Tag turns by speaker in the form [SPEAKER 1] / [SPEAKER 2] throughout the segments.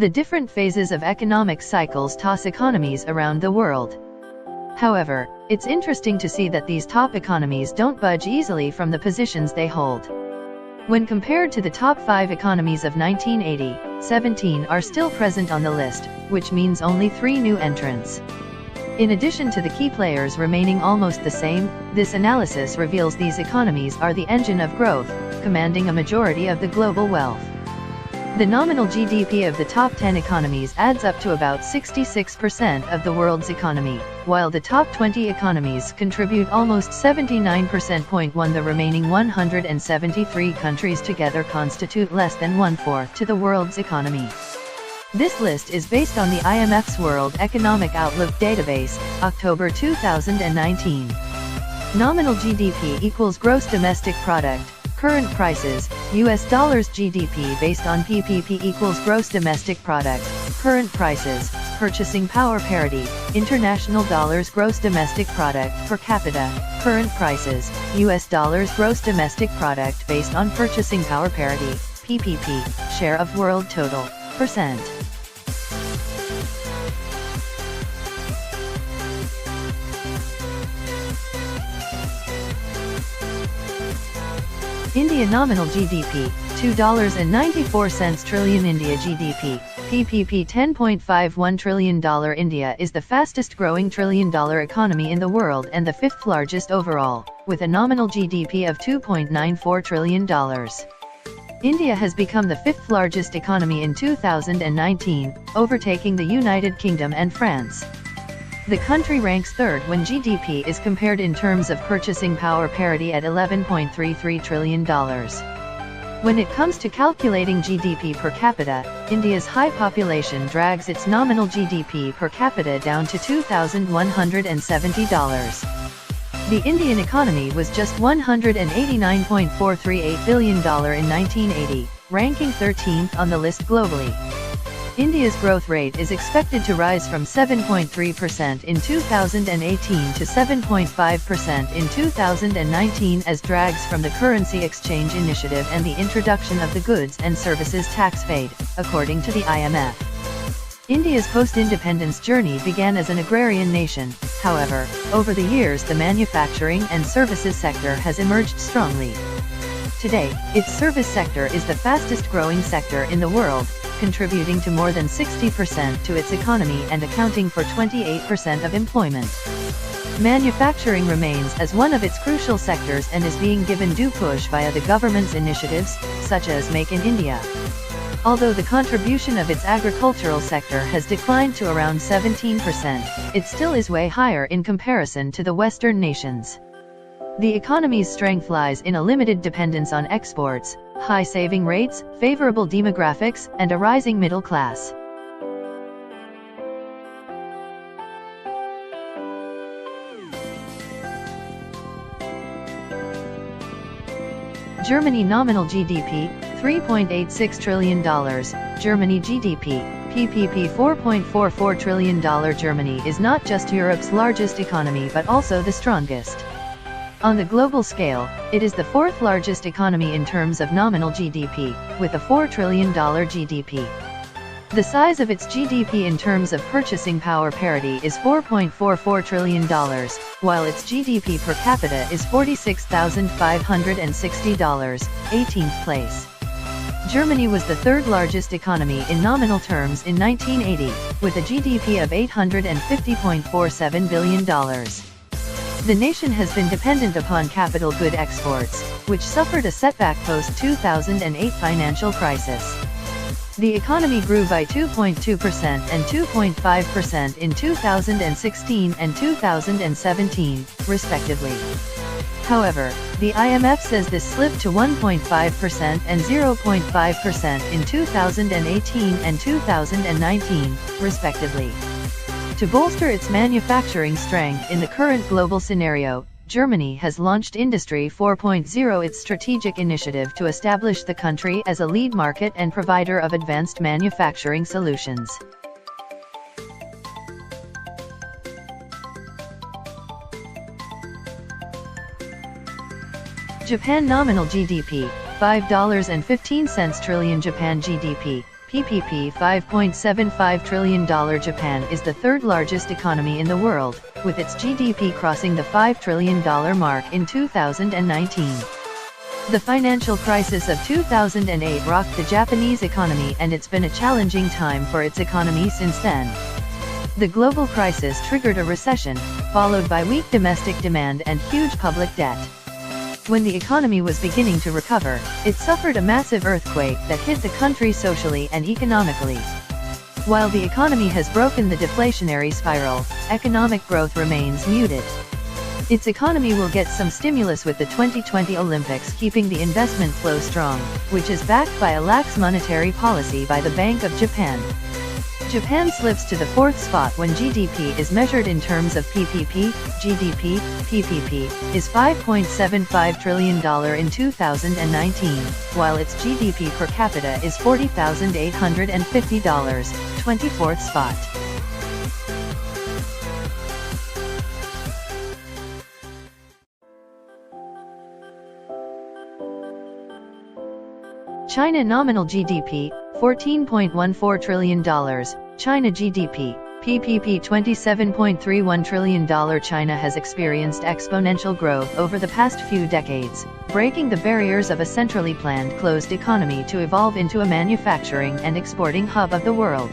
[SPEAKER 1] The different phases of economic cycles toss economies around the world. However, it's interesting to see that these top economies don't budge easily from the positions they hold. When compared to the top 5 economies of 1980, 17 are still present on the list, which means only 3 new entrants. In addition to the key players remaining almost the same, this analysis reveals these economies are the engine of growth, commanding a majority of the global wealth. The nominal GDP of the top 10 economies adds up to about 66% of the world's economy, while the top 20 economies contribute almost 79%. The remaining 173 countries together constitute less than 1/4 to the world's economy. This list is based on the IMF's World Economic Outlook database, October 2019. Nominal GDP equals gross domestic product. Current prices, US dollars. GDP based on PPP equals gross domestic product. Current prices, purchasing power parity, international dollars. Gross domestic product per capita. Current prices, US dollars. Gross domestic product based on purchasing power parity, PPP, share of world total, %. India nominal GDP, $2.94 trillion. India GDP, PPP $10.51 trillion. India is the fastest growing trillion-dollar economy in the world and the 5th largest overall, with a nominal GDP of $2.94 trillion. India has become the 5th largest economy in 2019, overtaking the United Kingdom and France. The country ranks 3rd when GDP is compared in terms of purchasing power parity at $11.33 trillion. When it comes to calculating GDP per capita, India's high population drags its nominal GDP per capita down to $2,170. The Indian economy was just $189.438 billion in 1980, ranking 13th on the list globally. India's growth rate is expected to rise from 7.3% in 2018 to 7.5% in 2019 as drags from the Currency Exchange Initiative and the introduction of the Goods and Services Tax fade, according to the IMF. India's post-independence journey began as an agrarian nation. However, over the years the manufacturing and services sector has emerged strongly. Today, its service sector is the fastest growing sector in the world, contributing to more than 60% to its economy and accounting for 28% of employment. Manufacturing remains as one of its crucial sectors and is being given due push via the government's initiatives, such as Make in India. Although the contribution of its agricultural sector has declined to around 17%, it still is way higher in comparison to the Western nations. The economy's strength lies in a limited dependence on exports, high saving rates, favorable demographics, and a rising middle class. Germany nominal GDP, $3.86 trillion. Germany GDP, PPP $4.44 trillion. Germany is not just Europe's largest economy but also the strongest. On the global scale, it is the 4th largest economy in terms of nominal GDP, with a $4 trillion GDP. The size of its GDP in terms of purchasing power parity is $4.44 trillion, while its GDP per capita is $46,560, 18th place. Germany was the 3rd largest economy in nominal terms in 1980, with a GDP of $850.47 billion. The nation has been dependent upon capital good exports, which suffered a setback post-2008 financial crisis. The economy grew by 2.2% and 2.5% in 2016 and 2017, respectively. However, the IMF says this slipped to 1.5% and 0.5% in 2018 and 2019, respectively. To bolster its manufacturing strength in the current global scenario, Germany has launched Industry 4.0, its strategic initiative to establish the country as a lead market and provider of advanced manufacturing solutions. Japan nominal GDP, $5.15 trillion. Japan GDP, PPP $5.75 trillion. Japan is the third largest economy in the world, with its GDP crossing the $5 trillion mark in 2019. The financial crisis of 2008 rocked the Japanese economy, and it's been a challenging time for its economy since then. The global crisis triggered a recession, followed by weak domestic demand and huge public debt. When the economy was beginning to recover, it suffered a massive earthquake that hit the country socially and economically. While the economy has broken the deflationary spiral, economic growth remains muted. Its economy will get some stimulus with the 2020 Olympics, keeping the investment flow strong, which is backed by a lax monetary policy by the Bank of Japan. Japan slips to the fourth spot when GDP is measured in terms of PPP. GDP, PPP, is $5.75 trillion in 2019, while its GDP per capita is $40,850, 24th spot. China nominal GDP, $14.14 trillion. China GDP, PPP $27.31 trillion. China has experienced exponential growth over the past few decades, breaking the barriers of a centrally planned closed economy to evolve into a manufacturing and exporting hub of the world.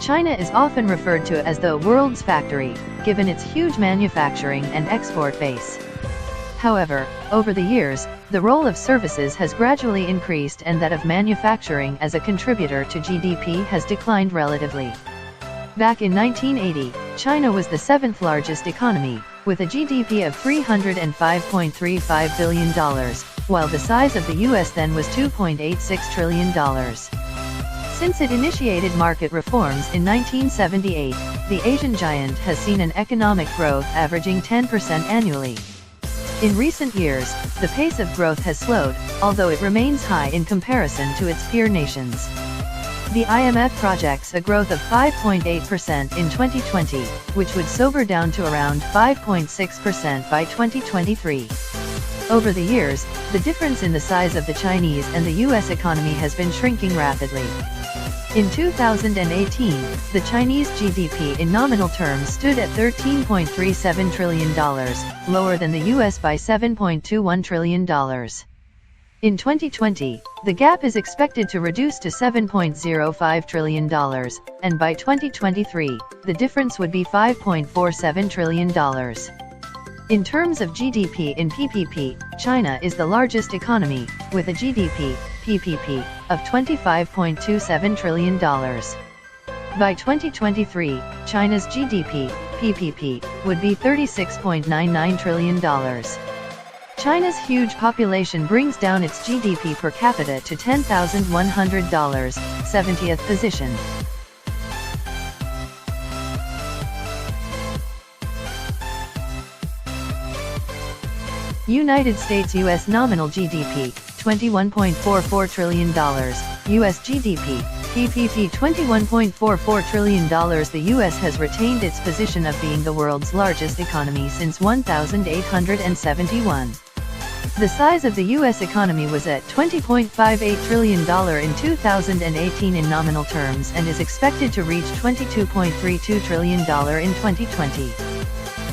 [SPEAKER 1] China is often referred to as the world's factory, given its huge manufacturing and export base. However, over the years, the role of services has gradually increased, and that of manufacturing as a contributor to GDP has declined relatively. Back in 1980, China was the seventh largest economy, with a GDP of $305.35 billion, while the size of the US then was $2.86 trillion. Since it initiated market reforms in 1978, the Asian giant has seen an economic growth averaging 10% annually. In recent years, the pace of growth has slowed, although it remains high in comparison to its peer nations. The IMF projects a growth of 5.8% in 2020, which would sober down to around 5.6% by 2023. Over the years, the difference in the size of the Chinese and the US economy has been shrinking rapidly. In 2018, the Chinese GDP in nominal terms stood at $13.37 trillion, lower than the US by $7.21 trillion. In 2020, the gap is expected to reduce to $7.05 trillion, and by 2023, the difference would be $5.47 trillion. In terms of GDP in PPP, China is the largest economy, with a GDP, PPP, of $25.27 trillion. By 2023, China's GDP, PPP, would be $36.99 trillion. China's huge population brings down its GDP per capita to $10,100, 70th position. United States US nominal GDP, $21.44 trillion, US GDP, PPP $21.44 trillion. The US has retained its position of being the world's largest economy since 1871. The size of the US economy was at $20.58 trillion in 2018 in nominal terms, and is expected to reach $22.32 trillion in 2020.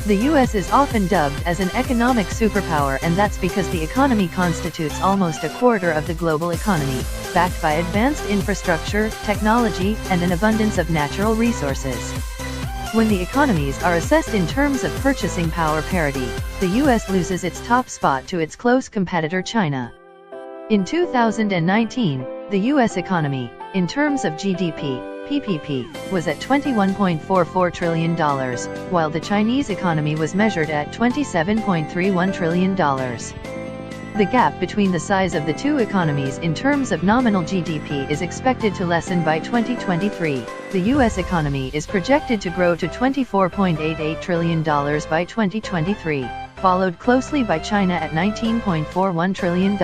[SPEAKER 1] The US is often dubbed as an economic superpower, and that's because the economy constitutes almost a quarter of the global economy, backed by advanced infrastructure, technology, and an abundance of natural resources. When the economies are assessed in terms of purchasing power parity, the US loses its top spot to its close competitor China. In 2019, the US economy, in terms of GDP, PPP, was at $21.44 trillion, while the Chinese economy was measured at $27.31 trillion. The gap between the size of the two economies in terms of nominal GDP is expected to lessen by 2023. The US economy is projected to grow to $24.88 trillion by 2023, followed closely by China at $19.41 trillion.